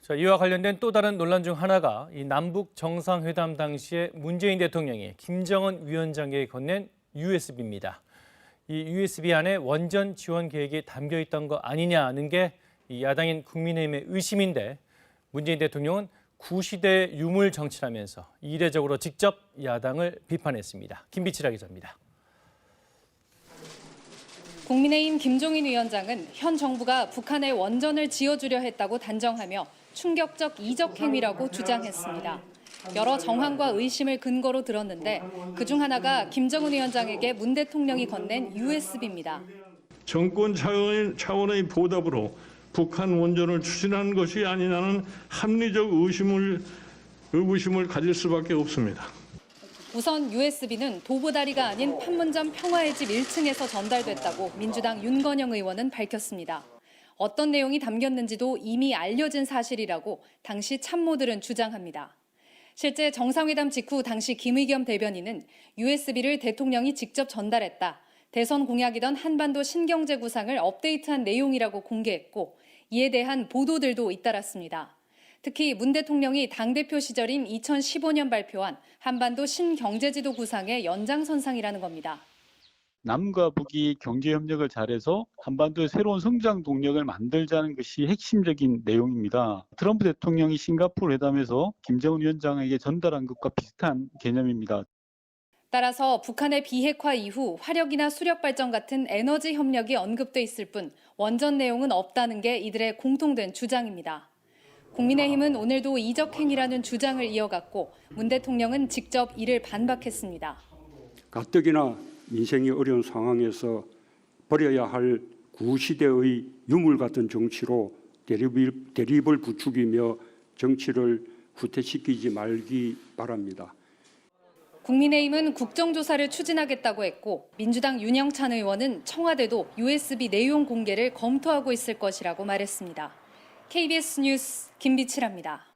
자, 이와 관련된 또 다른 논란 중 하나가 이 남북 정상회담 당시에 문재인 대통령이 김정은 위원장에게 건넨 USB입니다. 이 USB 안에 원전 지원 계획이 담겨 있던 거 아니냐는 게 이 야당인 국민의힘의 의심인데 문재인 대통령은 구시대 유물 정치라면서 이례적으로 직접 야당을 비판했습니다. 김비치라 기자입니다. 국민의힘 김종인 위원장은 현 정부가 북한에 원전을 지어주려 했다고 단정하며 충격적 이적 행위라고 주장했습니다. 여러 정황과 의심을 근거로 들었는데 그중 하나가 김정은 위원장에게 문 대통령이 건넨 USB입니다. 정권 차원의 보답으로 북한 원전을 추진한 것이 아니냐는 합리적 의구심을 가질 수밖에 없습니다. 우선 USB는 도보다리가 아닌 판문점 평화의 집 1층에서 전달됐다고 민주당 윤건영 의원은 밝혔습니다. 어떤 내용이 담겼는지도 이미 알려진 사실이라고 당시 참모들은 주장합니다. 실제 정상회담 직후 당시 김의겸 대변인은 USB를 대통령이 직접 전달했다. 대선 공약이던 한반도 신경제 구상을 업데이트한 내용이라고 공개했고 이에 대한 보도들도 잇따랐습니다. 특히 문 대통령이 당대표 시절인 2015년 발표한 한반도 신경제지도 구상의 연장선상이라는 겁니다. 남과 북이 경제협력을 잘해서 한반도의 새로운 성장 동력을 만들자는 것이 핵심적인 내용입니다. 트럼프 대통령이 싱가포르 회담에서 김정은 위원장에게 전달한 것과 비슷한 개념입니다. 따라서 북한의 비핵화 이후 화력이나 수력 발전 같은 에너지 협력이 언급돼 있을 뿐 원전 내용은 없다는 게 이들의 공통된 주장입니다. 국민의힘은 오늘도 이적 행위라는 주장을 이어갔고 문 대통령은 직접 이를 반박했습니다. 가뜩이나 민생이 어려운 상황에서 버려야 할 구시대의 유물 같은 정치로 대립을 부추기며 정치를 후퇴시키지 말기 바랍니다. 국민의힘은 국정조사를 추진하겠다고 했고 민주당 윤영찬 의원은 청와대도 USB 내용 공개를 검토하고 있을 것이라고 말했습니다. KBS 뉴스 김비치라입니다.